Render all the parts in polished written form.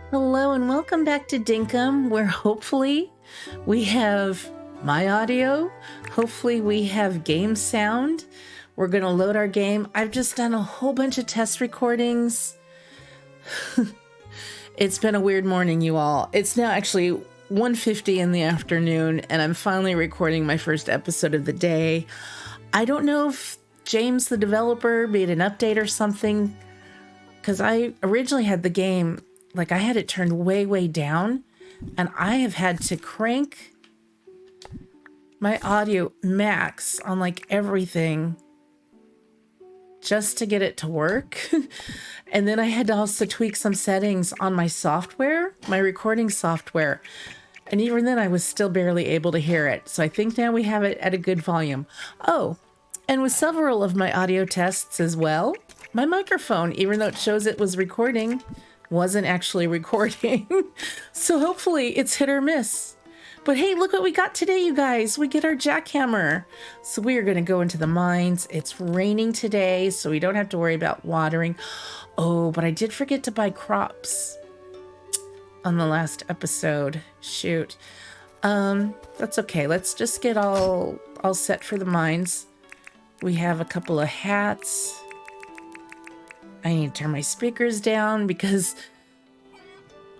Hello and welcome back to Dinkum, where hopefully we have my audio. Hopefully we have game sound. We're going to load our game. I've just done a whole bunch of test recordings. It's been a weird morning, you all. It's now actually 1:50 in the afternoon, and I'm finally recording my first episode of the day. I don't know if James, the developer, made an update or something, because I originally had the game, like I had it turned way, way down, and I have had to crank my audio max on like everything just to get it to work. And then I had to also tweak some settings on my software, my recording software. And even then I was still barely able to hear it. So I think now we have it at a good volume. Oh, and with several of my audio tests as well, my microphone, even though it shows it was recording, wasn't actually recording. So hopefully it's hit or miss. But hey, look what we got today, you guys. We get our jackhammer. So we are going to go into the mines. It's raining today, so we don't have to worry about watering. Oh, but I did forget to buy crops on the last episode. Shoot. That's okay. Let's just get all set for the mines. We have a couple of hats. I need to turn my speakers down because...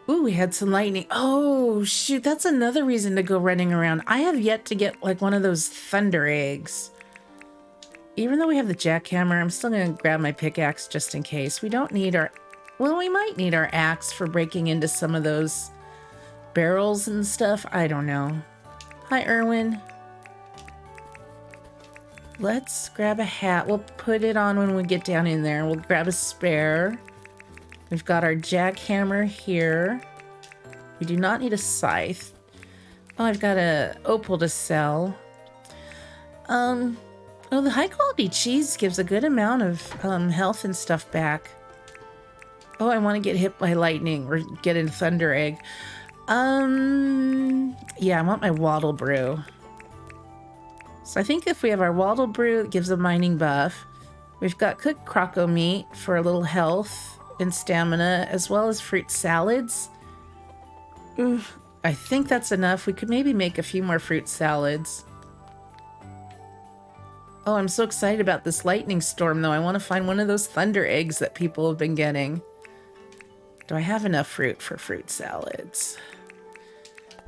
Ooh, we had some lightning. Oh, shoot. That's another reason to go running around. I have yet to get like one of those thunder eggs. Even though we have the jackhammer, I'm still going to grab my pickaxe just in case. We don't need our... Well, we might need our axe for breaking into some of those barrels and stuff. I don't know. Hi, Erwin. Let's grab a hat. We'll put it on when we get down in there. We'll grab a spare. We've got our jackhammer here. We do not need a scythe. Oh, I've got a opal to sell. Oh, the high quality cheese gives a good amount of health and stuff back. Oh, I want to get hit by lightning or get a thunder egg. Yeah, I want my wattle brew. So I think if we have our wattle brew, it gives a mining buff. We've got cooked croco meat for a little health and stamina, as well as fruit salads. Ooh, I think that's enough. We could maybe make a few more fruit salads. Oh, I'm so excited about this lightning storm, though. I want to find one of those thunder eggs that people have been getting. Do I have enough fruit for fruit salads?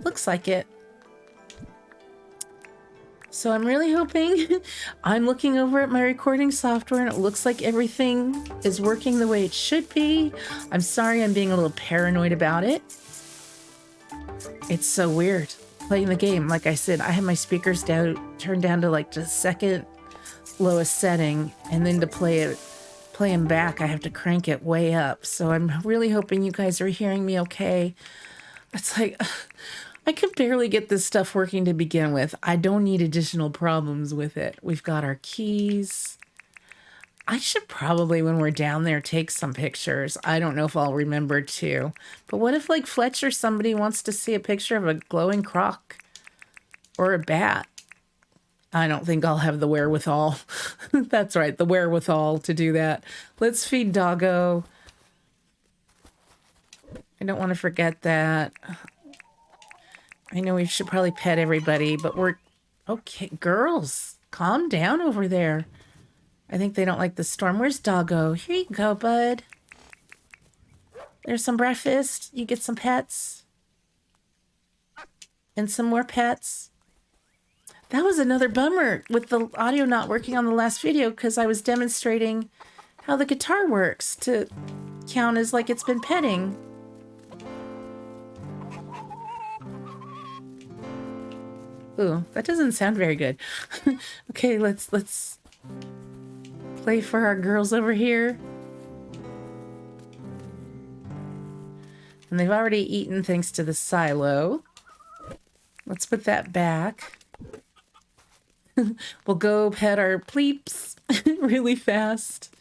Looks like it. So I'm really hoping, I'm looking over at my recording software and it looks like everything is working the way it should be. I'm sorry I'm being a little paranoid about it. It's so weird playing the game. Like I said, I have my speakers turned down to like the second lowest setting, and then to play them back, I have to crank it way up. So I'm really hoping you guys are hearing me okay. It's like... I could barely get this stuff working to begin with. I don't need additional problems with it. We've got our keys. I should probably, when we're down there, take some pictures. I don't know if I'll remember to. But what if, like, Fletch or somebody wants to see a picture of a glowing croc or a bat? I don't think I'll have the wherewithal. That's right, the wherewithal to do that. Let's feed Doggo. I don't want to forget that. I know we should probably pet everybody, but we're... Okay, girls, calm down over there. I think they don't like the storm. Where's Doggo? Here you go, bud. There's some breakfast. You get some pets. And some more pets. That was another bummer with the audio not working on the last video because I was demonstrating how the guitar works to count as like it's been petting. Ooh, that doesn't sound very good. Okay, let's play for our girls over here. And they've already eaten thanks to the silo. Let's put that back. We'll go pet our pleeps really fast.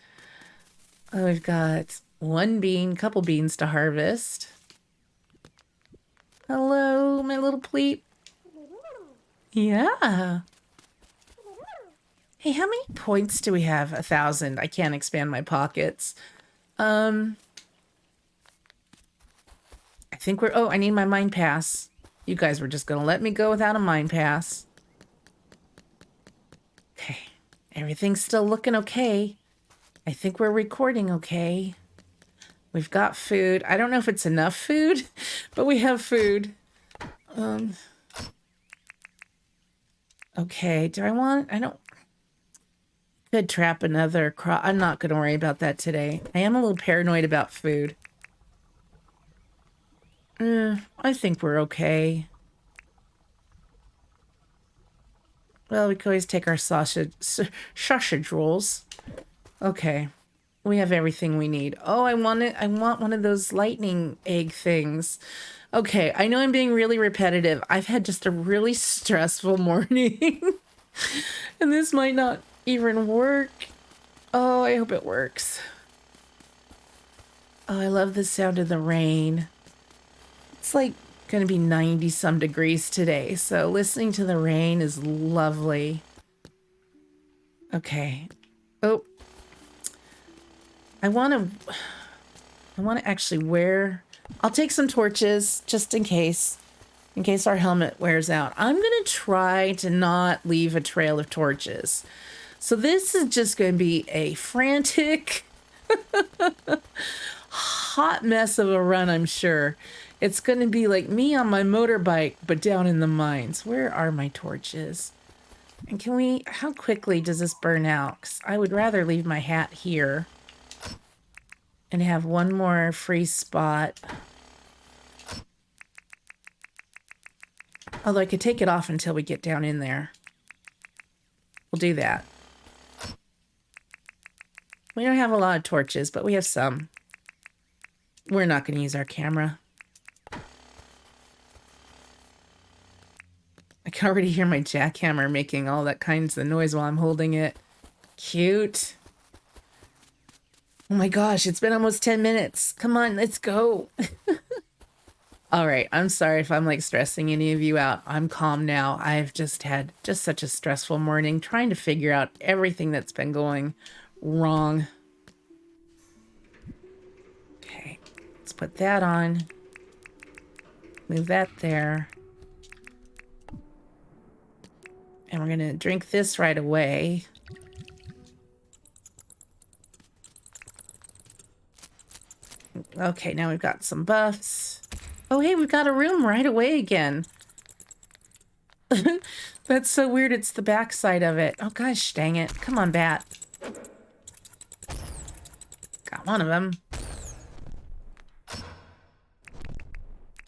Oh, we've got one bean, couple beans to harvest. Hello, my little pleep. Yeah. Hey, how many points do we have? 1,000. I can't expand my pockets. think we're... Oh, I need my mine pass. You guys were just going to let me go without a mine pass. Okay. Everything's still looking okay. I think we're recording okay. We've got food. I don't know if it's enough food, but we have food. Okay. Do I want... I don't... Could trap another crop. I'm not going to worry about that today. I am a little paranoid about food. I think we're okay. Well, we could always take our sausage rolls. Okay. We have everything we need. Oh, I want one of those lightning egg things. Okay, I know I'm being really repetitive. I've had just a really stressful morning. And this might not even work. Oh, I hope it works. Oh, I love the sound of the rain. It's like going to be 90 some degrees today, so listening to the rain is lovely. Okay. Oh. I want to actually wear... I'll take some torches just in case our helmet wears out. I'm going to try to not leave a trail of torches. So this is just going to be a frantic, hot mess of a run, I'm sure. It's going to be like me on my motorbike, but down in the mines. Where are my torches? And can we... How quickly does this burn out? 'Cause I would rather leave my hat here and have one more free spot. Although I could take it off until we get down in there. We'll do that. We don't have a lot of torches, but we have some. We're not going to use our camera. I can already hear my jackhammer making all that kinds of noise while I'm holding it. Cute. Oh my gosh, it's been almost 10 minutes. Come on, let's go. All right, I'm sorry if I'm like stressing any of you out. I'm calm now. I've just had such a stressful morning trying to figure out everything that's been going wrong. Okay, let's put that on. Move that there. And we're going to drink this right away. Okay, now we've got some buffs. Oh, hey, we've got a room right away again. That's so weird. It's the backside of it. Oh, gosh, dang it. Come on, bat. Got one of them.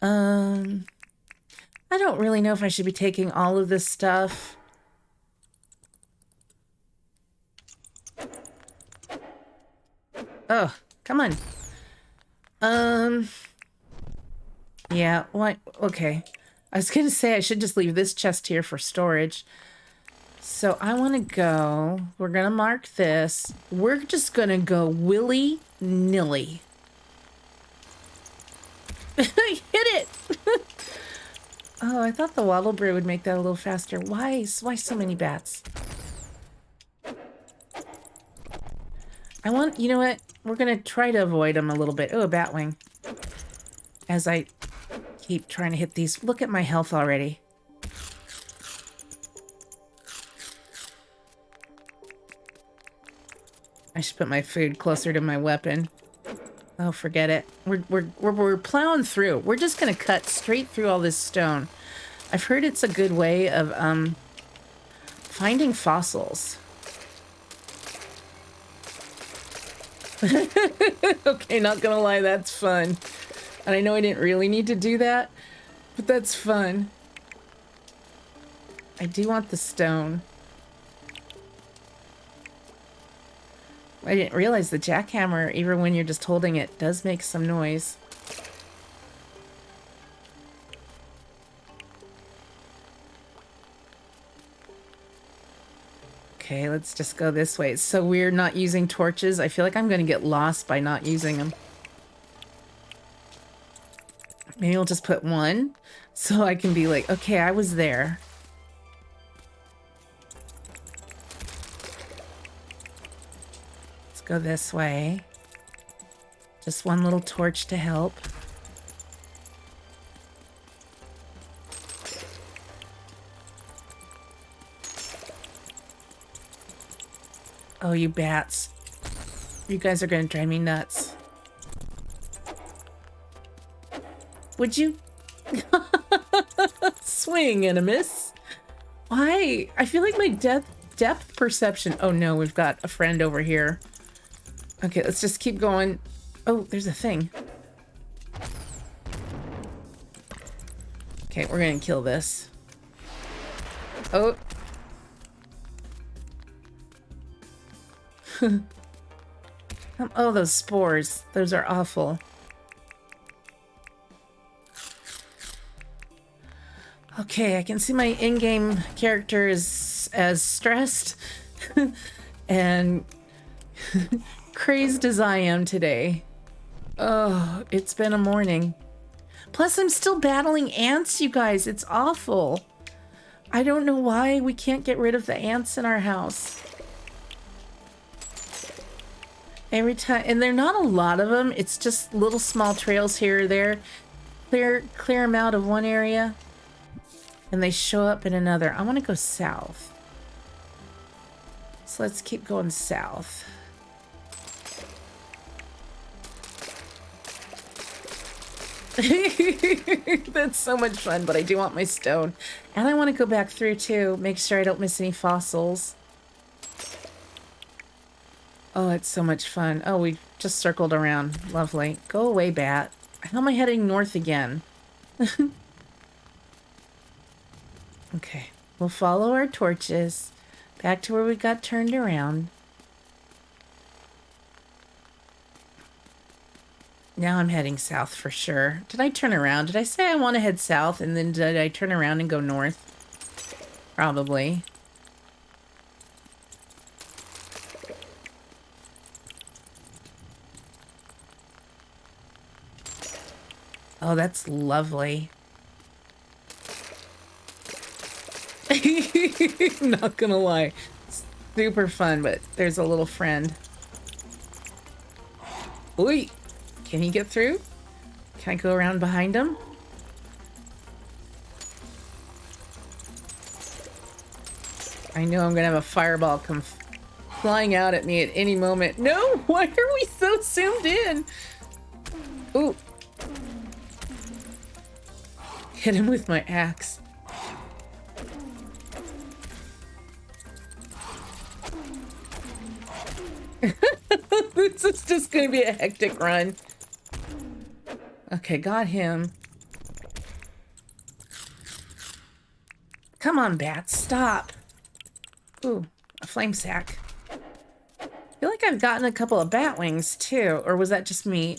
I don't really know if I should be taking all of this stuff. Oh, come on. Yeah, what? Okay. I was gonna say I should just leave this chest here for storage. So I want to go. We're gonna mark this. We're just gonna go willy-nilly. Hit it! Oh, I thought the waddle brew would make that a little faster. Why so many bats? You know what? We're gonna try to avoid them a little bit. Oh, a batwing. As I keep trying to hit these. Look at my health already. I should put my food closer to my weapon. Oh, forget it. We're plowing through. We're just gonna cut straight through all this stone. I've heard it's a good way of finding fossils. Okay, not gonna lie, that's fun. And I know I didn't really need to do that, but that's fun. I do want the stone. I didn't realize the jackhammer, even when you're just holding it, does make some noise. Okay, let's just go this way. It's so weird not using torches. I feel like I'm going to get lost by not using them. Maybe I'll just put one so I can be like, okay, I was there. Let's go this way. Just one little torch to help. Oh, you bats. You guys are gonna drive me nuts. Would you? Swing and a miss. Why? I feel like my depth perception. Oh no, we've got a friend over here. Okay, let's just keep going. Oh, there's a thing. Okay, we're gonna kill this. Oh. Oh, those spores. Those are awful. Okay, I can see my in-game character is as stressed and crazed as I am today. Oh, it's been a morning. Plus, I'm still battling ants, you guys. It's awful. I don't know why we can't get rid of the ants in our house. Every time, and they're not a lot of them. It's just little small trails here or there. Clear them out of one area, and they show up in another. I want to go south. So let's keep going south. That's so much fun, but I do want my stone. And I want to go back through too, make sure I don't miss any fossils. Oh, it's so much fun. Oh, we just circled around. Lovely. Go away, bat. How am I heading north again? Okay, we'll follow our torches back to where we got turned around. Now I'm heading south for sure. Did I turn around? Did I say I want to head south and then did I turn around and go north? Probably. Oh, that's lovely. Not gonna lie. Super fun, but there's a little friend. Oi! Can he get through? Can I go around behind him? I know I'm gonna have a fireball come flying out at me at any moment. No! Why are we so zoomed in? Ooh. Hit him with my axe. This is just gonna be a hectic run. Okay, got him. Come on, bats, stop. Ooh, a flame sack. I feel like I've gotten a couple of bat wings too, or was that just me?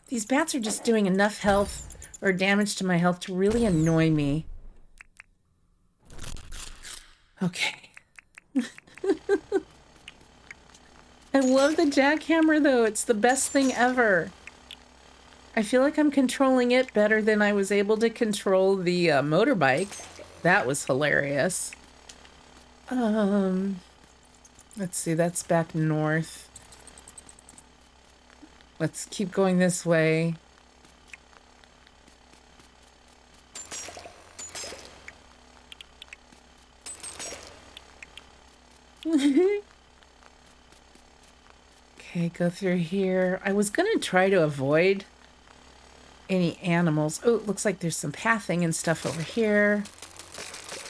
These bats are just doing enough health or damage to my health to really annoy me. Okay. I love the jackhammer though. It's the best thing ever. I feel like I'm controlling it better than I was able to control the motorbike. That was hilarious. Let's see, that's back north. Let's keep going this way. Okay, go through here. I was gonna try to avoid any animals. Oh, it looks like there's some pathing and stuff over here.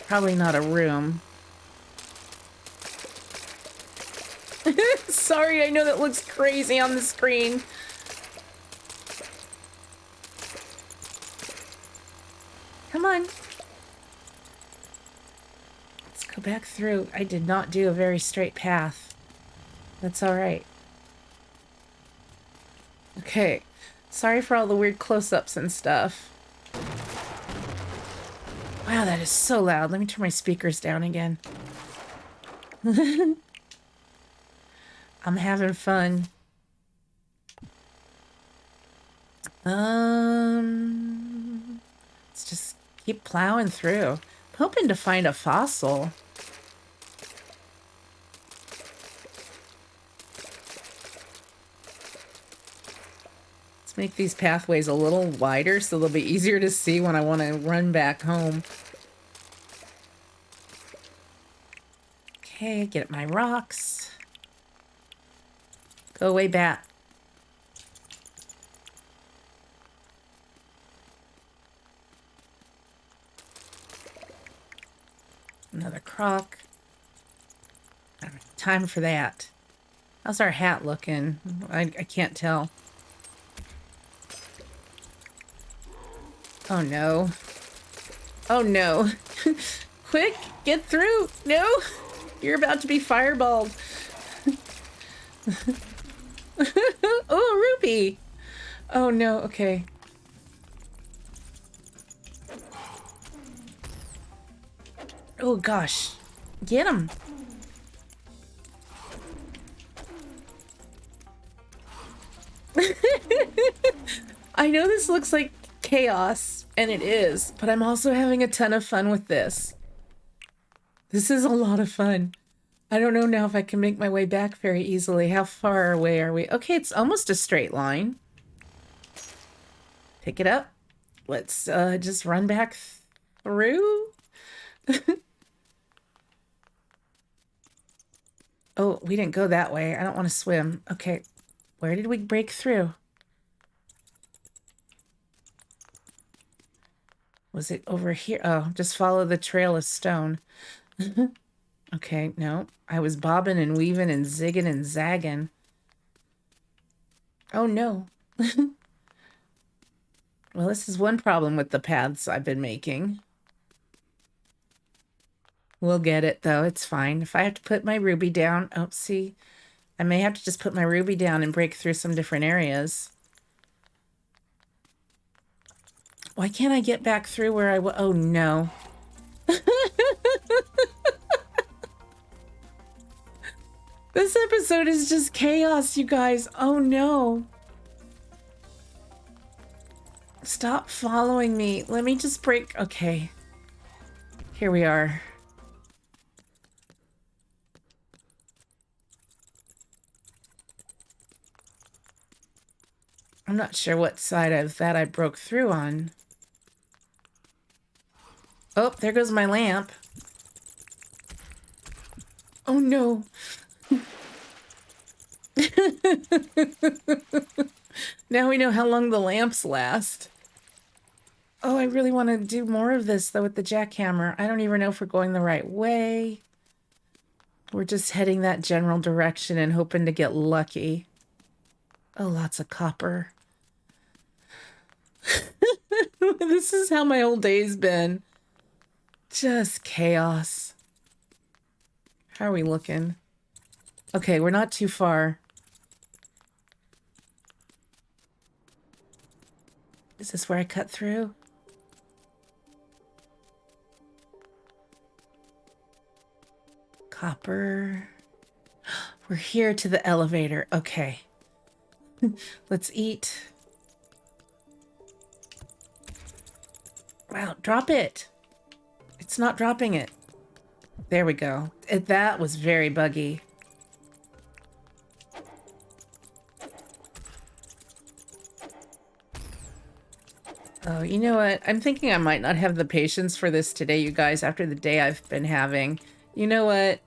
Probably not a room. Sorry, I know that looks crazy on the screen. Come on. Let's go back through. I did not do a very straight path. That's all right. Okay. Sorry for all the weird close-ups and stuff. Wow, that is so loud. Let me turn my speakers down again. I'm having fun. Let's just keep plowing through. I'm hoping to find a fossil. Let's make these pathways a little wider so they'll be easier to see when I want to run back home. Okay, get my rocks. Go away, bat. Another crock. I don't have time for that. How's our hat looking? I can't tell. Oh no. Oh no. Quick, get through. No, you're about to be fireballed. Oh, Ruby. Oh no, okay. Oh gosh. Get him. I know this looks like chaos, and it is, but I'm also having a ton of fun with this. This is a lot of fun. I don't know now if I can make my way back very easily. How far away are we? Okay, it's almost a straight line. Pick it up. Let's just run back through. Oh, we didn't go that way. I don't want to swim. Okay, where did we break through? Was it over here? Oh, just follow the trail of stone. Okay, no. I was bobbing and weaving and zigging and zagging. Oh, no. Well, this is one problem with the paths I've been making. We'll get it, though. It's fine. If I have to put my ruby down... Oh, see? I may have to just put my ruby down and break through some different areas. Why can't I get back through where I was? Oh, no. This episode is just chaos, you guys. Oh, no. Stop following me. Let me just break... Okay. Here we are. I'm not sure what side of that I broke through on. Oh, there goes my lamp. Oh, no. Now we know how long the lamps last. Oh, I really want to do more of this, though, with the jackhammer. I don't even know if we're going the right way. We're just heading that general direction and hoping to get lucky. Oh, lots of copper. This is how my whole day's been. Just chaos. How are we looking? Okay, we're not too far. Is this where I cut through? Copper. We're here to the elevator. Okay. Let's eat. Wow, drop it. It's not dropping it. There we go. That was very buggy. Oh, you know what? I'm thinking I might not have the patience for this today, you guys, after the day I've been having. You know what?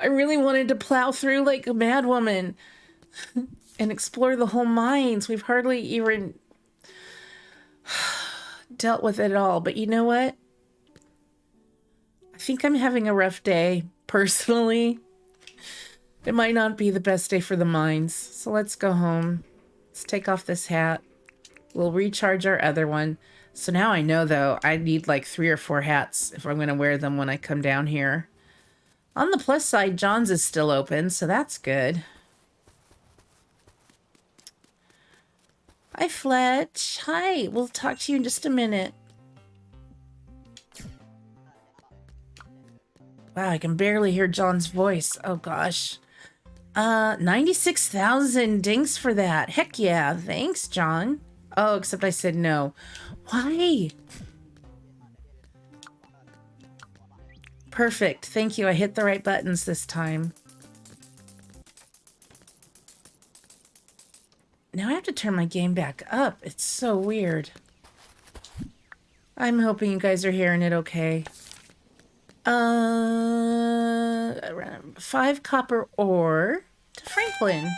I really wanted to plow through like a madwoman and explore the whole mines. We've hardly even dealt with it all. But you know what? I think I'm having a rough day, personally. It might not be the best day for the mines. So let's go home. Let's take off this hat. We'll recharge our other one. So now I know, though, I need like 3 or 4 hats if I'm going to wear them when I come down here. On the plus side, John's is still open, so that's good. Hi, Fletch. Hi. We'll talk to you in just a minute. Wow, I can barely hear John's voice. Oh, gosh. 96,000 dinks for that. Heck yeah. Thanks, John. Oh, except I said no. Why? Perfect. Thank you. I hit the right buttons this time. Now I have to turn my game back up. It's so weird. I'm hoping you guys are hearing it okay. 5 copper ore to Franklin.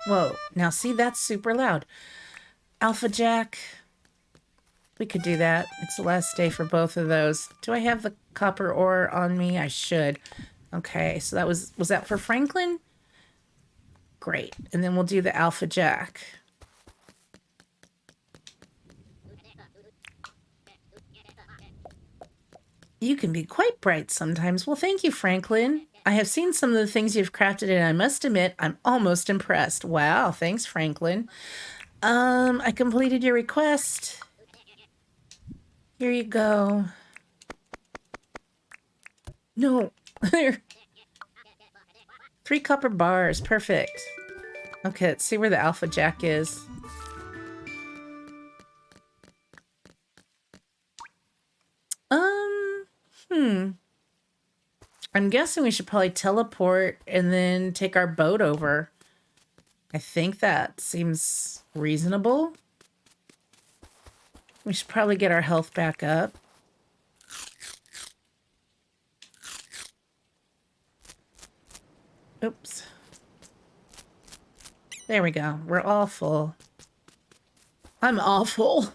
Whoa, now see, that's super loud. Alpha Jack. We could do that. It's the last day for both of those. Do I have the copper ore on me? I should. Okay, so that was that for Franklin? Great. And then we'll do the Alpha Jack. You can be quite bright sometimes. Well, thank you, Franklin. I have seen some of the things you've crafted, and I must admit, I'm almost impressed. Wow, thanks, Franklin. I completed your request. Here you go. No, there. 3 copper bars, perfect. Okay, let's see where the Alpha Jack is. I'm guessing we should probably teleport and then take our boat over. I think that seems reasonable. We should probably get our health back up. Oops. There we go. We're all full. I'm awful.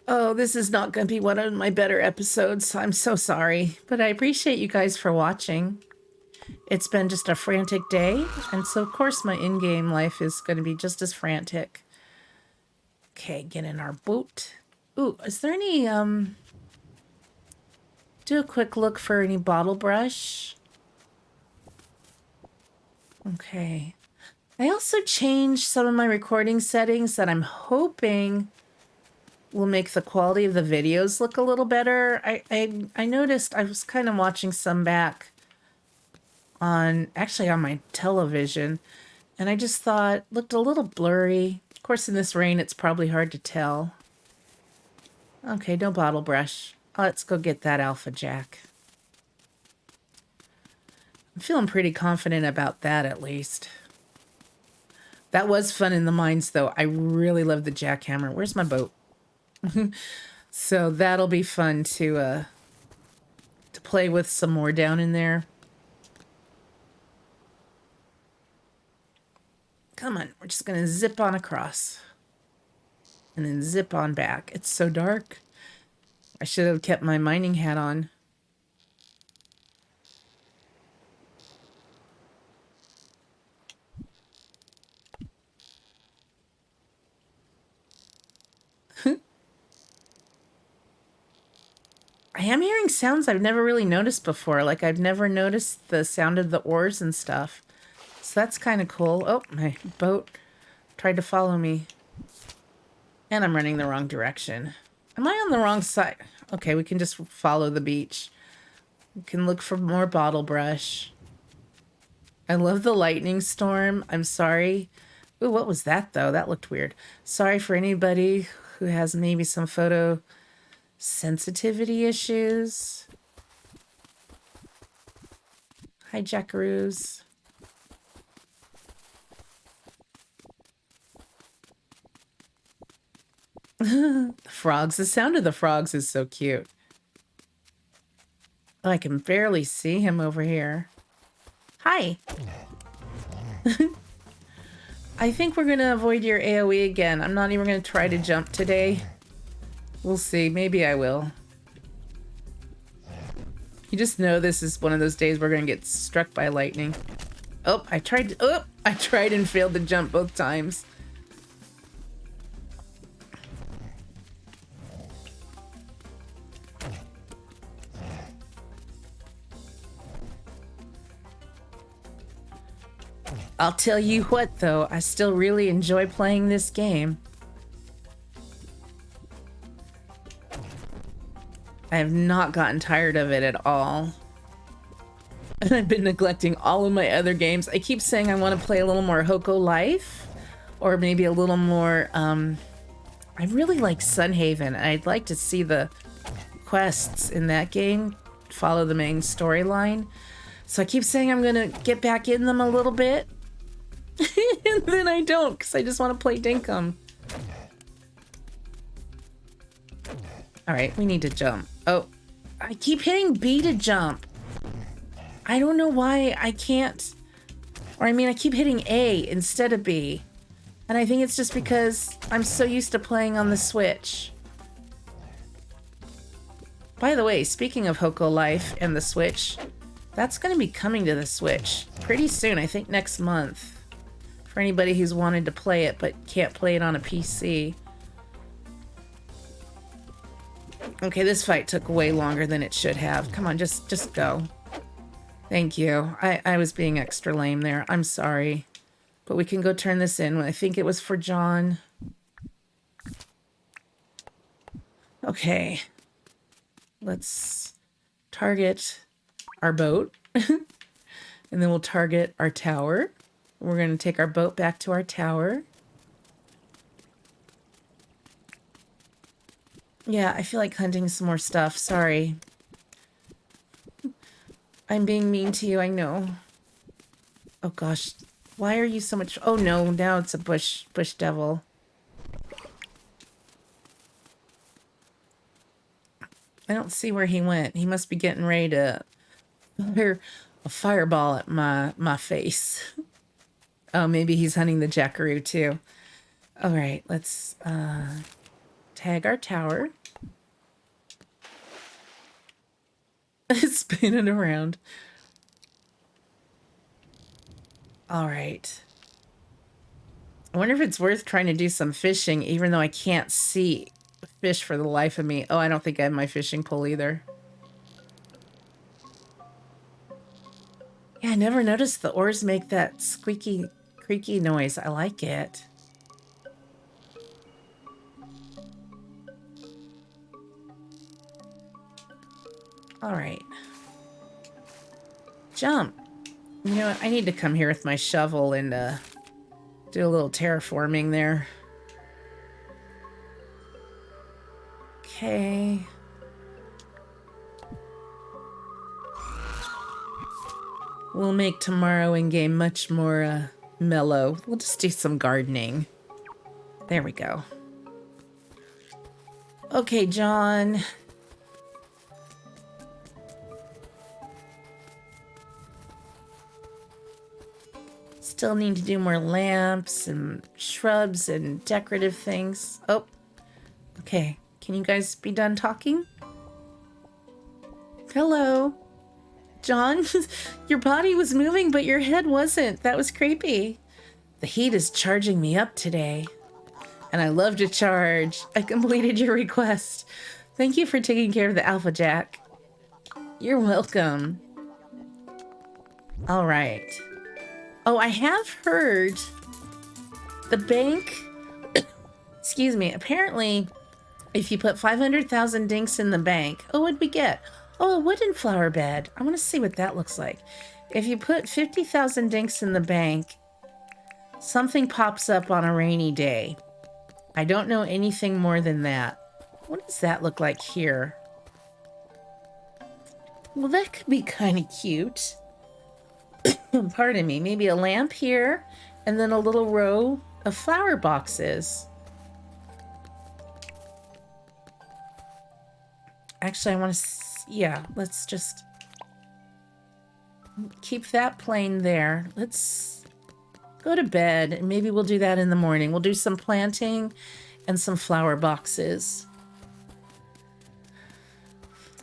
Oh, this is not going to be one of my better episodes. I'm so sorry. But I appreciate you guys for watching. It's been just a frantic day. And so, of course, my in-game life is going to be just as frantic. Okay, get in our boat. Ooh, is there any, do a quick look for any bottle brush. Okay. I also changed some of my recording settings that I'm hoping will make the quality of the videos look a little better. I noticed I was kind of watching some back on, actually on my television, and I just thought looked a little blurry. Of course, in this rain, it's probably hard to tell. Okay, no bottle brush. Let's go get that Alpha Jack. I'm feeling pretty confident about that, at least. That was fun in the mines, though. I really love the Jackhammer. Where's my boat? So that'll be fun to play with some more down in there. Come on, we're just gonna zip on across and then zip on back. It's so dark. I should have kept my mining hat on. I am hearing sounds I've never really noticed before. Like, I've never noticed the sound of the oars and stuff. So that's kind of cool. Oh, my boat tried to follow me. And I'm running the wrong direction. Am I on the wrong side? Okay, we can just follow the beach. We can look for more bottle brush. I love the lightning storm. I'm sorry. Ooh, what was that, though? That looked weird. Sorry for anybody who has maybe some photo sensitivity issues. Hi, Jackaroos. The frogs. The sound of the frogs is so cute. Oh, I can barely see him over here. Hi. I think we're going to avoid your AoE again. I'm not even going to try to jump today. We'll see. Maybe I will. You just know this is one of those days we're going to get struck by lightning. Oh, I tried and failed to jump both times. I'll tell you what, though, I still really enjoy playing this game. I have not gotten tired of it at all. And I've been neglecting all of my other games. I keep saying I want to play a little more Hoko Life, or maybe a little more, I really like Sunhaven. I'd like to see the quests in that game follow the main storyline. So I keep saying I'm gonna get back in them a little bit. And then I don't, because I just want to play Dinkum. Alright, we need to jump. Oh, I keep hitting B to jump. I don't know why I can't, or I mean, I keep hitting A instead of B. And I think it's just because I'm so used to playing on the Switch. By the way, speaking of Hoko Life and the Switch, that's going to be coming to the Switch pretty soon, I think next month. For anybody who's wanted to play it but can't play it on a PC. Okay, this fight took way longer than it should have. Come on, just go. Thank you. I was being extra lame there. I'm sorry. But we can go turn this in. I think it was for John. Okay. Let's target our boat. And then we'll target our tower. We're going to take our boat back to our tower. Yeah, I feel like hunting some more stuff. Sorry. I'm being mean to you, I know. Oh gosh. Why are you so much... Oh no, now it's a bush devil. I don't see where he went. He must be getting ready to fire a fireball at my face. Oh, maybe he's hunting the jackaroo too. All right, let's tag our tower. Spin it around. All right. I wonder if it's worth trying to do some fishing, even though I can't see fish for the life of me. Oh, I don't think I have my fishing pole either. Yeah, I never noticed the oars make that squeaky, creaky noise. I like it. All right. Jump. You know what? I need to come here with my shovel and do a little terraforming there. Okay. We'll make tomorrow in game much more mellow. We'll just do some gardening. There we go. Okay, John. Still need to do more lamps and shrubs and decorative things. Oh, okay. Can you guys be done talking? Hello. John, your body was moving, but your head wasn't. That was creepy. The heat is charging me up today. And I love to charge. I completed your request. Thank you for taking care of the Alpha Jack. You're welcome. All right. Oh, I have heard the bank, excuse me, apparently if you put 500,000 dinks in the bank, oh, what'd we get? Oh, a wooden flower bed. I want to see what that looks like. If you put 50,000 dinks in the bank, something pops up on a rainy day. I don't know anything more than that. What does that look like here? Well, that could be kind of cute. Pardon me. Maybe a lamp here, and then a little row of flower boxes. Actually, I want to... Yeah, let's just keep that plain there. Let's go to bed, and maybe we'll do that in the morning. We'll do some planting and some flower boxes.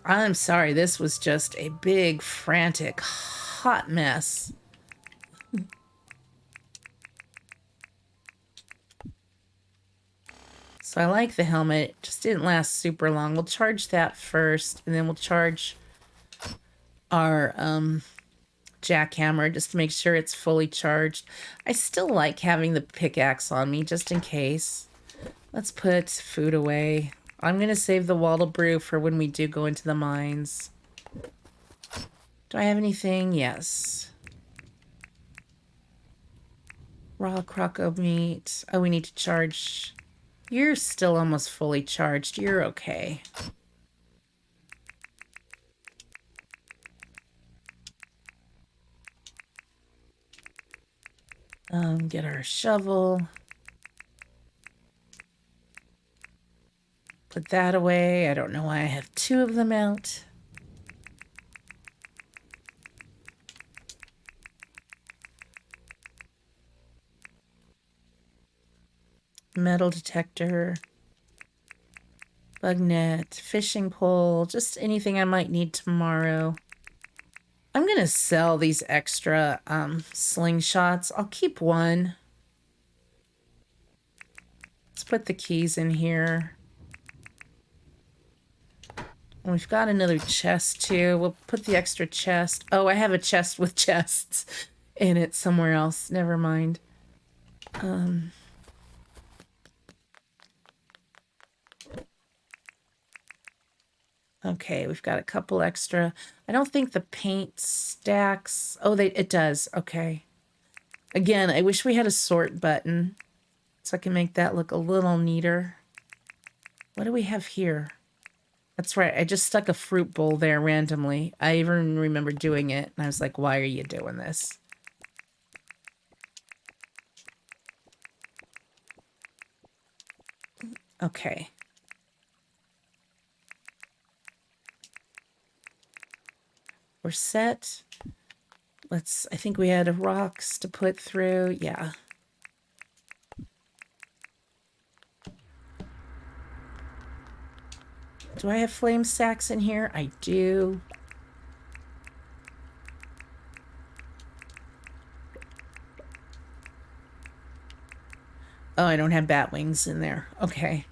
I'm sorry, this was just a big, frantic, hot mess. So I like the helmet. It just didn't last super long. We'll charge that first, and then we'll charge our jackhammer just to make sure it's fully charged. I still like having the pickaxe on me just in case. Let's put food away. I'm going to save the Waddle Brew for when we do go into the mines. Do I have anything? Yes. Raw croco meat. Oh, we need to charge... You're still almost fully charged. You're okay. Get our shovel. Put that away. I don't know why I have two of them out. Metal detector. Bug net. Fishing pole. Just anything I might need tomorrow. I'm going to sell these extra slingshots. I'll keep one. Let's put the keys in here. And we've got another chest too. We'll put the extra chest. Oh, I have a chest with chests in it somewhere else. Never mind. Okay, we've got a couple extra. I don't think the paint stacks. Oh, it does. Okay. Again, I wish we had a sort button so I can make that look a little neater. What do we have here? That's right. I just stuck a fruit bowl there randomly. I even remember doing it, and I was like, why are you doing this? Okay. We're set. I think we had rocks to put through. Yeah. Do I have flame sacks in here? I do. Oh, I don't have bat wings in there. Okay.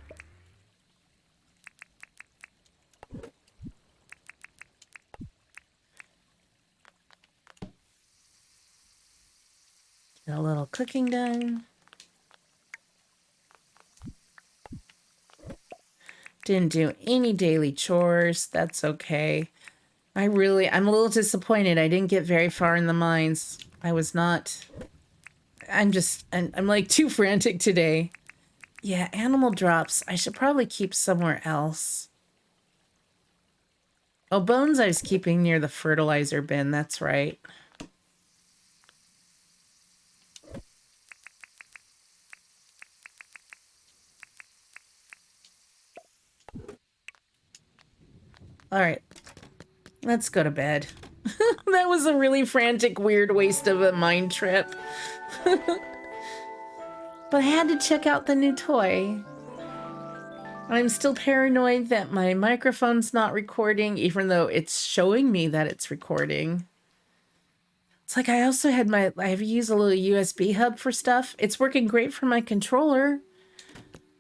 Got a little cooking done. Didn't do any daily chores. That's okay. I'm a little disappointed. I didn't get very far in the mines. I'm like too frantic today. Yeah, animal drops. I should probably keep somewhere else. Oh, bones I was keeping near the fertilizer bin. That's right. All right. Let's go to bed. That was a really frantic, weird waste of a mind trip. But I had to check out the new toy. I'm still paranoid that my microphone's not recording, even though it's showing me that it's recording. It's like I have used a little USB hub for stuff. It's working great for my controller,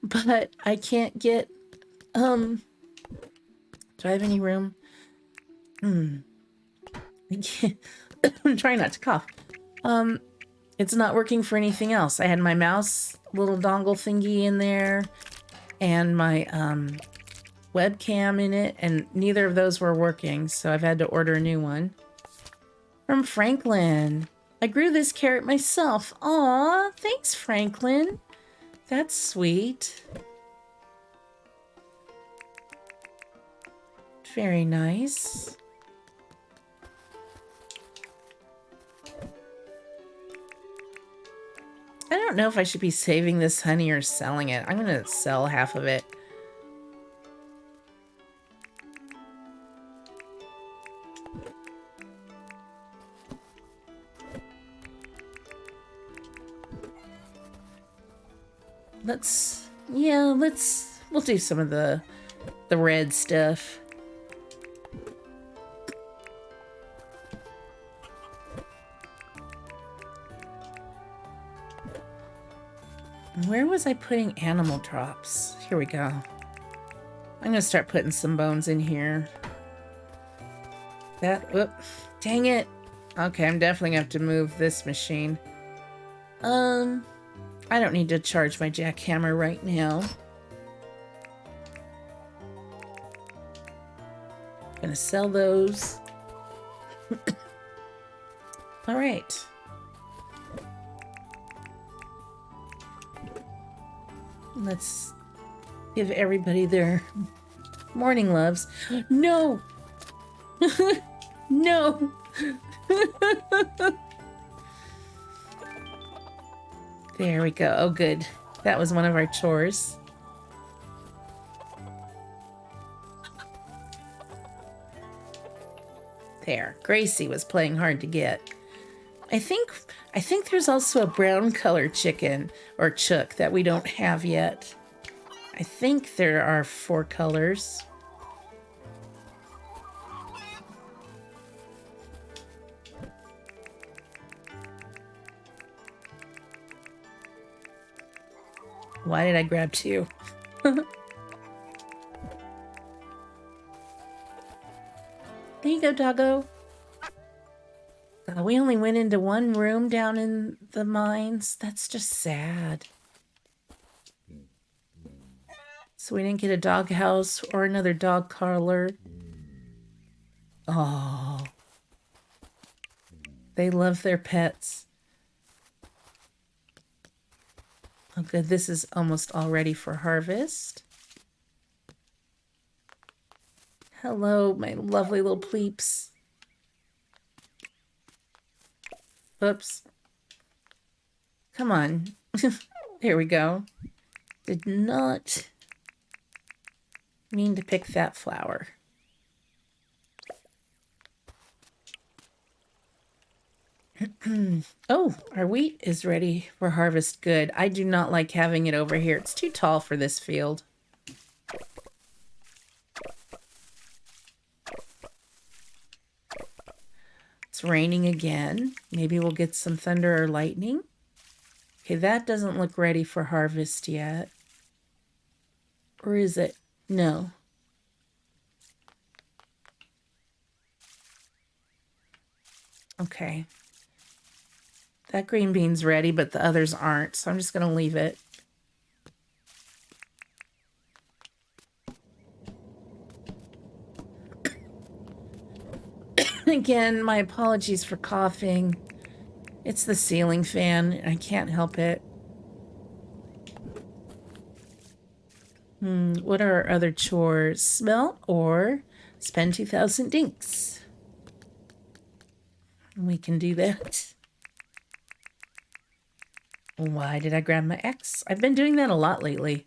but I can't get, do I have any room? I can't, I'm trying not to cough. It's not working for anything else. I had my mouse little dongle thingy in there and my webcam in it, and neither of those were working, so I've had to order a new one. From Franklin. I grew this carrot myself. Aw, thanks, Franklin. That's sweet. Very nice. I don't know if I should be saving this honey or selling it. I'm gonna sell half of it. We'll do some of the red stuff. Where was I putting animal drops? Here we go. I'm gonna start putting some bones in here. Dang it. Okay, I'm definitely gonna have to move this machine. I don't need to charge my jackhammer right now. Gonna sell those. All right. Let's give everybody their morning loves. No! No! There we go. Oh, good. That was one of our chores. There. Gracie was playing hard to get. I think there's also a brown colored chicken or chook that we don't have yet. I think there are 4 colors. Why did I grab 2? There you go, doggo. We only went into 1 room down in the mines. That's just sad. So we didn't get a dog house or another dog collar. Oh. They love their pets. Oh, good. This is almost all ready for harvest. Hello, my lovely little pleeps. Oops. Come on. Here we go. Did not mean to pick that flower. Oh, our wheat is ready for harvest. Good. I do not like having it over here. It's too tall for this field. It's raining again. Maybe we'll get some thunder or lightning. Okay, that doesn't look ready for harvest yet. Or is it? No. Okay. That green bean's ready, but the others aren't, so I'm just going to leave it. Again, my apologies for coughing. It's the ceiling fan. I can't help it. What are our other chores? Smell or spend 2,000 dinks. We can do that. Why did I grab my X? I've been doing that a lot lately.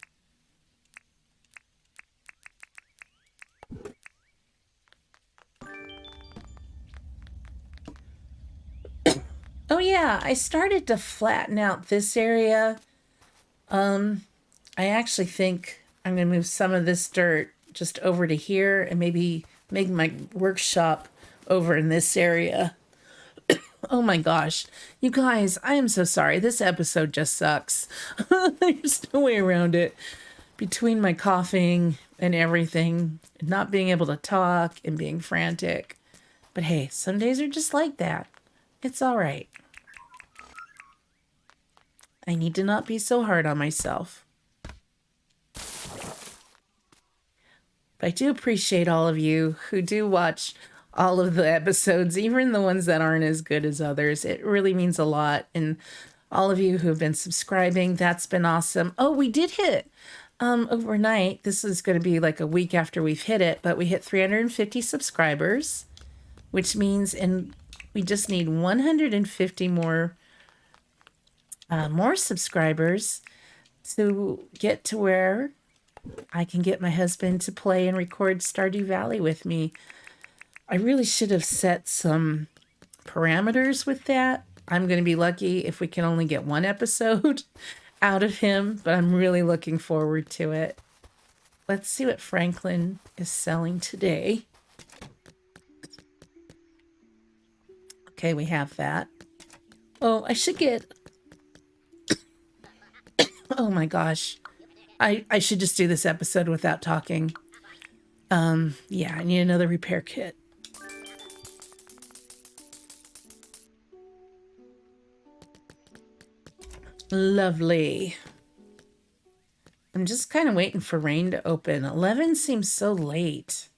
Oh yeah, I started to flatten out this area. I actually think I'm going to move some of this dirt just over to here and maybe make my workshop over in this area. Oh my gosh. You guys, I am so sorry. This episode just sucks. There's no way around it. Between my coughing and everything, not being able to talk and being frantic. But hey, some days are just like that. It's all right. I need to not be so hard on myself. But I do appreciate all of you who do watch all of the episodes, even the ones that aren't as good as others. It really means a lot. And all of you who have been subscribing, that's been awesome. Oh, we did hit overnight. This is going to be like a week after we've hit it, but we hit 350 subscribers, which means we just need 150 more subscribers to get to where I can get my husband to play and record Stardew Valley with me. I really should have set some parameters with that. I'm going to be lucky if we can only get 1 episode out of him, but I'm really looking forward to it. Let's see what Franklin is selling today. Okay, we have that. Oh, I should get... Oh my gosh. I should just do this episode without talking. Yeah, I need another repair kit. Lovely. I'm just kind of waiting for rain to open. 11 seems so late.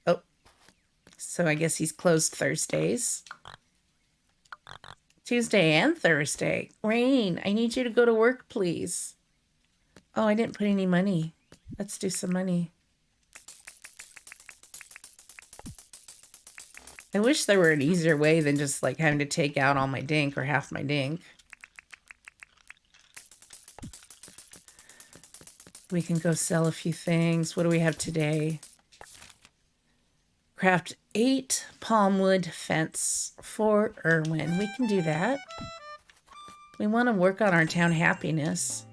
Oh, so I guess he's closed Thursdays. Tuesday and Thursday. Rain, I need you to go to work, please. Oh, I didn't put any money. Let's do some money. I wish there were an easier way than just like having to take out all my dink or half my dink. We can go sell a few things. What do we have today? Craft 8 palm wood fence for Irwin. We can do that. We want to work on our town happiness.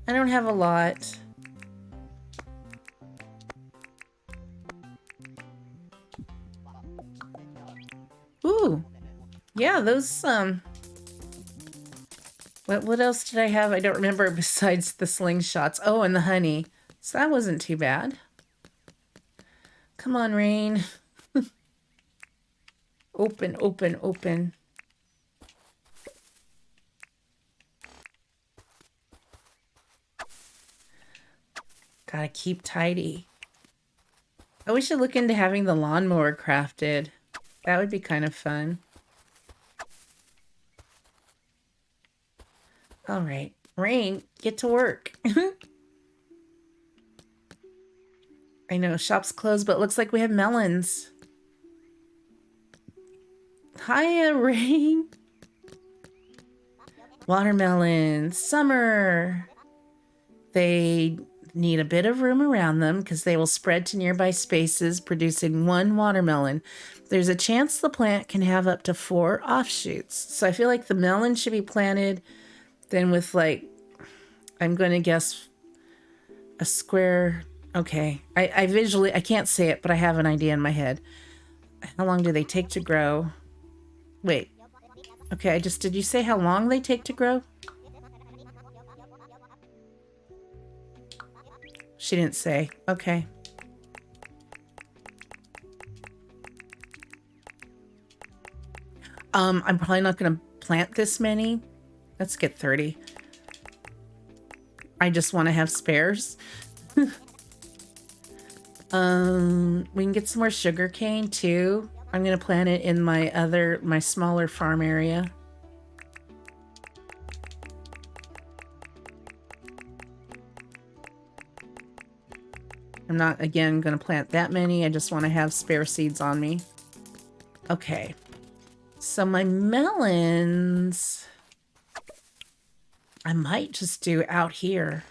I don't have a lot. Ooh. Yeah, those, what else did I have? I don't remember besides the slingshots. Oh, and the honey. So that wasn't too bad. Come on, rain. Open, open, open. Gotta keep tidy. Oh, we should look into having the lawnmower crafted. That would be kind of fun. All right, Rain, get to work. I know, shop's closed, but it looks like we have melons. Hiya, Rain. Watermelons, summer. They need a bit of room around them because they will spread to nearby spaces, producing 1 watermelon. There's a chance the plant can have up to 4 offshoots. So I feel like the melon should be planted then with, like, I'm going to guess a square. Okay. I visually, I can't say it, but I have an idea in my head. How long do they take to grow? Wait. Okay, did you say how long they take to grow? She didn't say. Okay. I'm probably not going to plant this many. Let's get 30. I just want to have spares. We can get some more sugar cane too. I'm going to plant it in my smaller farm area. I'm not, again, going to plant that many. I just want to have spare seeds on me. Okay. So my melons, I might just do out here.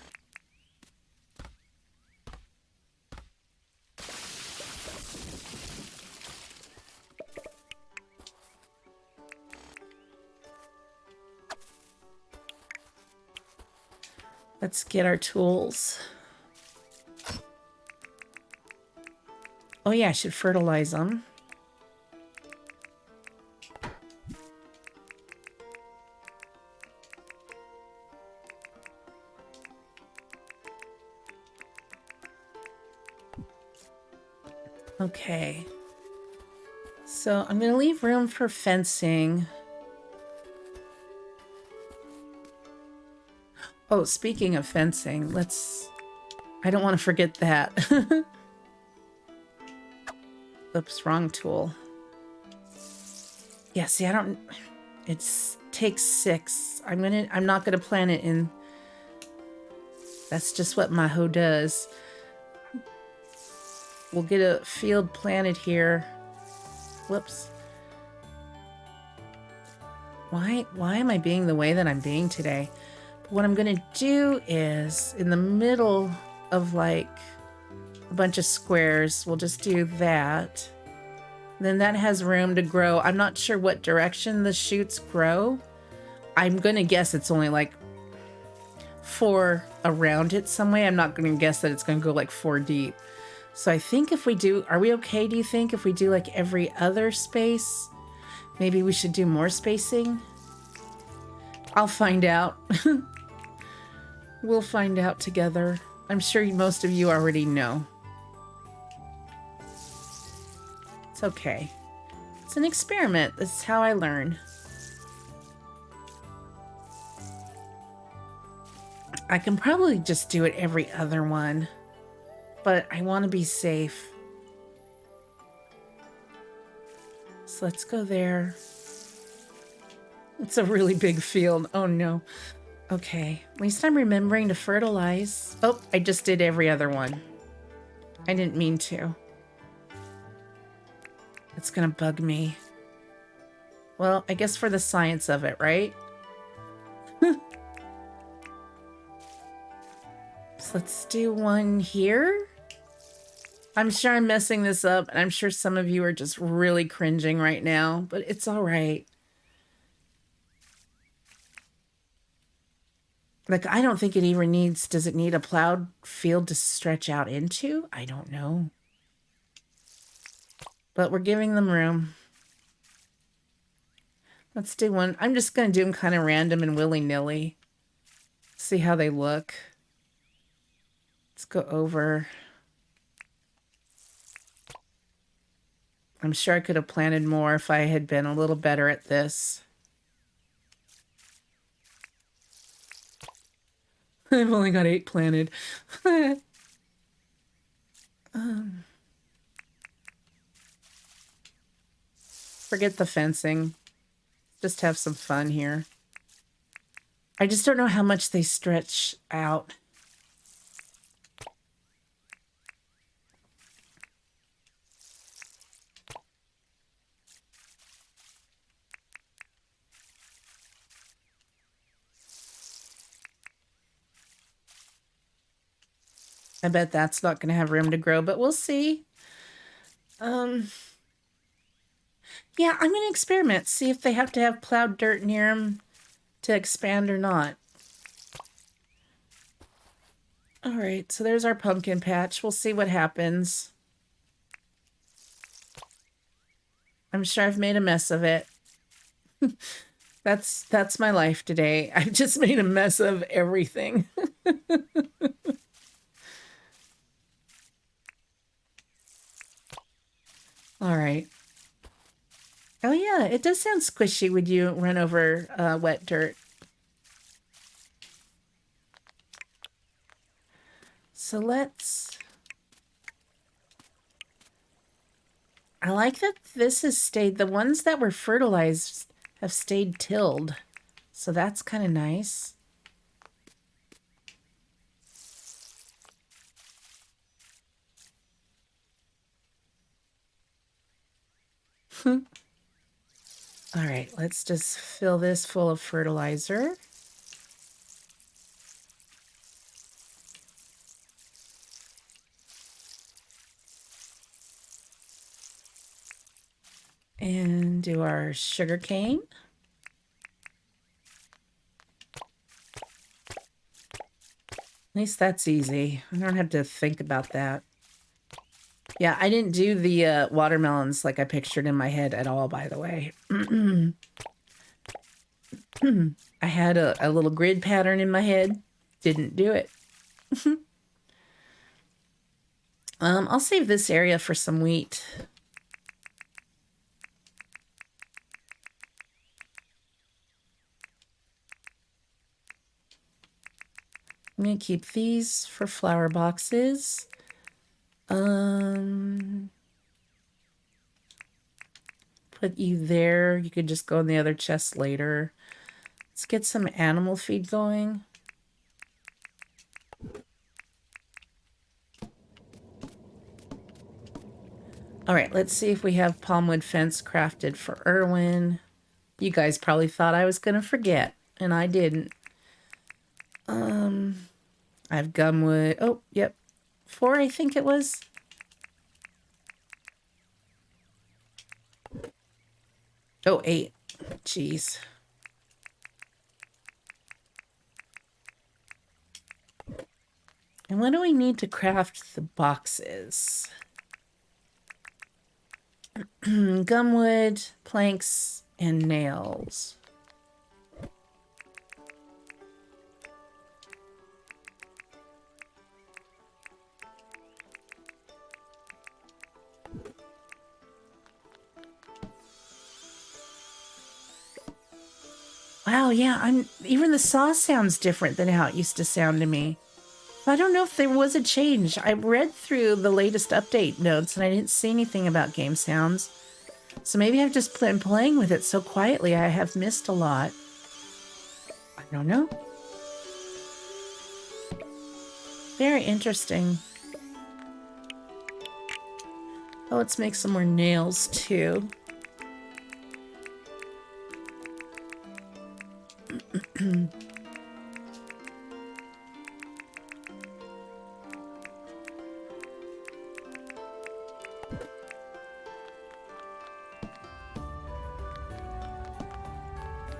Let's get our tools. Oh yeah, I should fertilize them. Okay. So I'm going to leave room for fencing. Oh, speaking of fencing, I don't want to forget that. Oops, wrong tool. Yeah, see, it takes 6. I'm not gonna plant it in. That's just what my hoe does. We'll get a field planted here. Whoops. Why am I being the way that I'm being today? But what I'm gonna do is, in the middle of like a bunch of squares, we'll just do that. Then that has room to grow. I'm not sure what direction the shoots grow. I'm gonna guess it's only like 4 around it some way. I'm not gonna guess that it's gonna go like 4 deep. So I think if we do, are we okay, do you think, if we do like every other space? Maybe we should do more spacing? I'll find out. We'll find out together. I'm sure most of you already know. It's okay. It's an experiment. This is how I learn. I can probably just do it every other one, but I want to be safe. So let's go there. It's a really big field. Oh no. Okay, at least I'm remembering to fertilize. Oh, I just did every other one. I didn't mean to. It's gonna bug me. Well, I guess for the science of it, right? So let's do one here. I'm sure I'm messing this up, and I'm sure some of you are just really cringing right now, but it's all right. Like, I don't think it even needs, does it need a plowed field to stretch out into? I don't know. But we're giving them room. Let's do one. I'm just going to do them kind of random and willy-nilly. See how they look. Let's go over. I'm sure I could have planted more if I had been a little better at this. I've only got 8 planted. Forget the fencing. Just have some fun here. I just don't know how much they stretch out. I bet that's not going to have room to grow, but we'll see. Yeah, I'm going to experiment, see if they have to have plowed dirt near them to expand or not. All right, so there's our pumpkin patch. We'll see what happens. I'm sure I've made a mess of it. That's my life today. I've just made a mess of everything. All right. Oh yeah, it does sound squishy when you run over wet dirt. So I like that this has stayed, the ones that were fertilized have stayed tilled. So that's kind of nice. All right, let's just fill this full of fertilizer. And do our sugar cane. At least that's easy. I don't have to think about that. Yeah, I didn't do the watermelons like I pictured in my head at all, by the way. I had a little grid pattern in my head. Didn't do it. I'll save this area for some wheat. I'm going to keep these for flower boxes. Put you there. You could just go in the other chest later. Let's get some animal feed going. All right, let's see if we have palmwood fence crafted for Irwin. You guys probably thought I was going to forget, and I didn't. I have gumwood. Oh, yep. 4, I think it was. Oh, 8. Jeez. And what do we need to craft the boxes? Gumwood, planks, and nails. Wow, yeah, even the saw sounds different than how it used to sound to me. I don't know if there was a change. I read through the latest update notes and I didn't see anything about game sounds. So maybe I've just been playing with it so quietly I have missed a lot. I don't know. Very interesting. Oh, let's make some more nails too.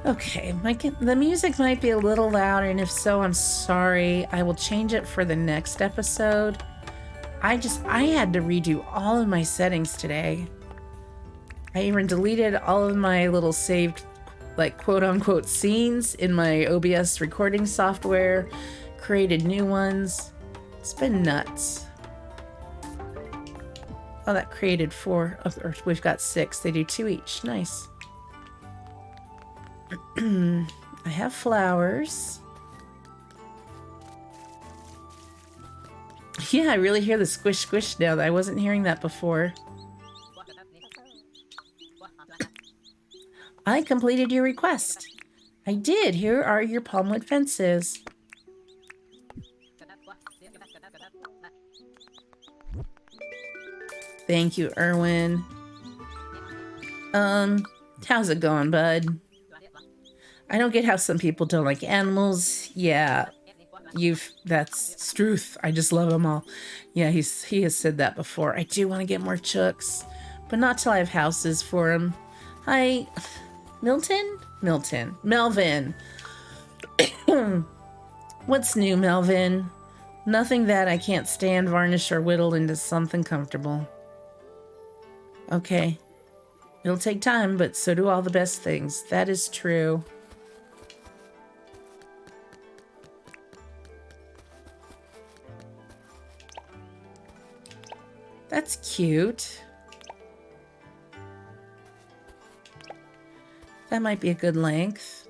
Okay, the music might be a little louder, and if so, I'm sorry. I will change it for the next episode. I had to redo all of my settings today. I even deleted all of my little saved, like, quote-unquote scenes in my OBS recording software, created new ones. It's been nuts. Oh, that created 4, or we've got 6. They do 2 each. Nice. I have flowers. Yeah, I really hear the squish squish now. I wasn't hearing that before. I completed your request. I did. Here are your palmwood fences. Thank you, Erwin. How's it going, bud? I don't get how some people don't like animals. Yeah, that's Struth. I just love them all. Yeah, he has said that before. I do want to get more chooks, but not till I have houses for them. Hi, Melvin. What's new, Melvin? Nothing that I can't stand, varnish, or whittle into something comfortable. Okay. It'll take time, but so do all the best things. That is true. That's cute. That might be a good length.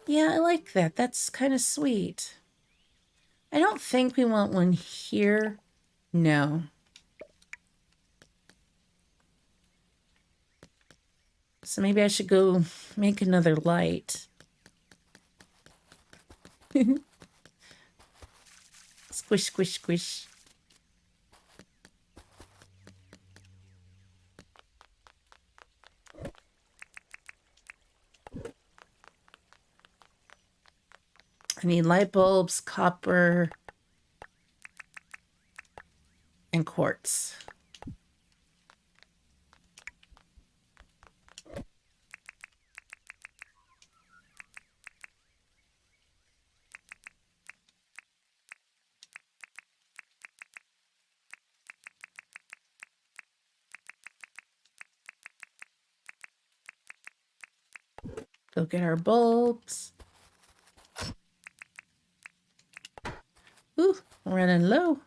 Yeah, I like that. That's kind of sweet. I don't think we want one here. No. So maybe I should go make another light. Squish, squish, squish. I need light bulbs, copper, and quartz. Go get our bulbs. Ooh, I'm running low.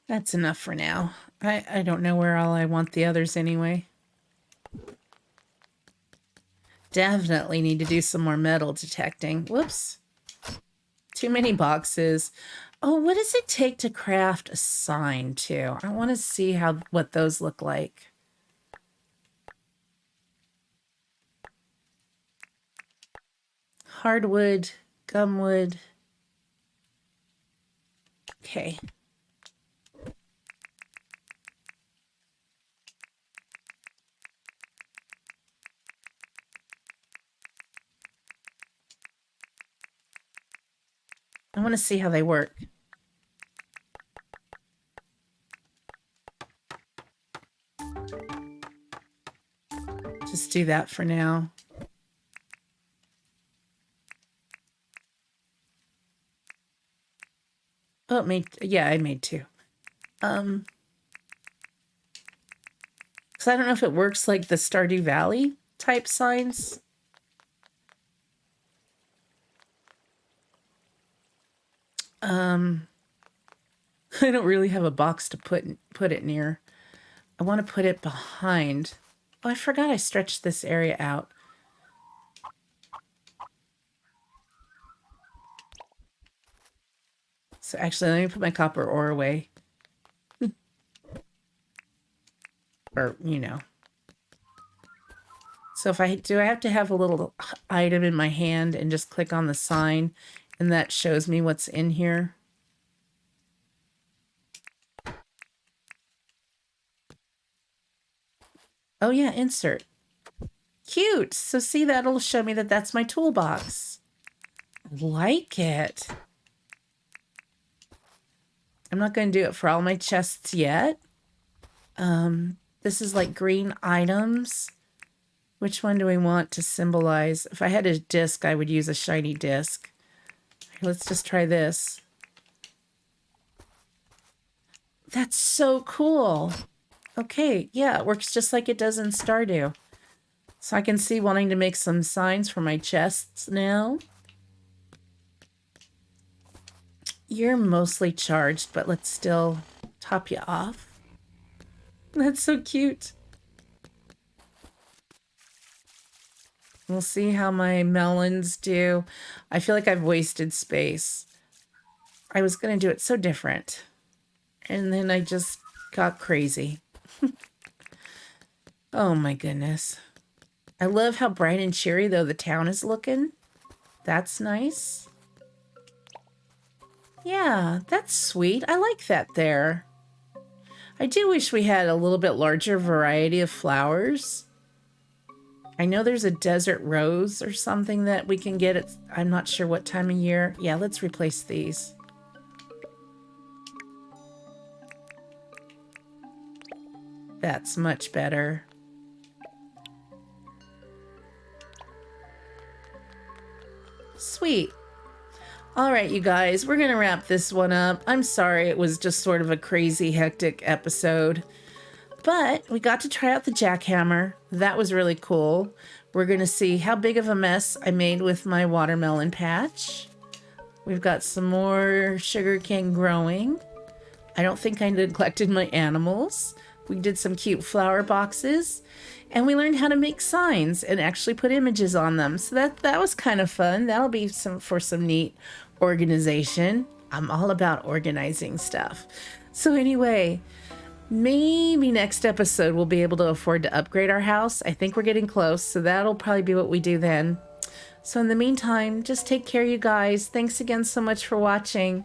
That's enough for now. I don't know where all I want the others anyway. Definitely need to do some more metal detecting. Whoops. Too many boxes. Oh, what does it take to craft a sign too? I want to see what those look like. Hardwood, gumwood. Okay. I want to see how they work. Just do that for now. Oh, I made 2. Because I don't know if it works like the Stardew Valley type signs. I don't really have a box to put it near. I want to put it behind. Oh, I forgot I stretched this area out. So actually, let me put my copper ore away. Or, you know. So if I have to have a little item in my hand and just click on the sign, and that shows me what's in here. Oh yeah, insert. Cute. So see, that'll show me that that's my toolbox. Like it. I'm not going to do it for all my chests yet. This is like green items. Which one do we want to symbolize? If I had a disc, I would use a shiny disc. Let's just try this. That's so cool. Okay, yeah, it works just like it does in Stardew. So I can see wanting to make some signs for my chests now. You're mostly charged, but let's still top you off. That's so cute. We'll see how my melons do. I feel like I've wasted space. I was going to do it so different. And then I just got crazy. Oh my goodness. I love how bright and cheery, though, the town is looking. That's nice. Yeah, that's sweet. I like that there. I do wish we had a little bit larger variety of flowers. I know there's a desert rose or something that we can get at, I'm not sure what time of year. Yeah, let's replace these. That's much better. Sweet. All right, you guys, we're going to wrap this one up. I'm sorry it was just sort of a crazy, hectic episode. But we got to try out the jackhammer. That was really cool. We're going to see how big of a mess I made with my watermelon patch. We've got some more sugarcane growing. I don't think I neglected my animals. We did some cute flower boxes. And we learned how to make signs and actually put images on them. So that was kind of fun. That'll be for some neat organization. I'm all about organizing stuff. So anyway, maybe next episode we'll be able to afford to upgrade our house. I think we're getting close, so that'll probably be what we do then. So in the meantime, just take care, you guys. Thanks again so much for watching.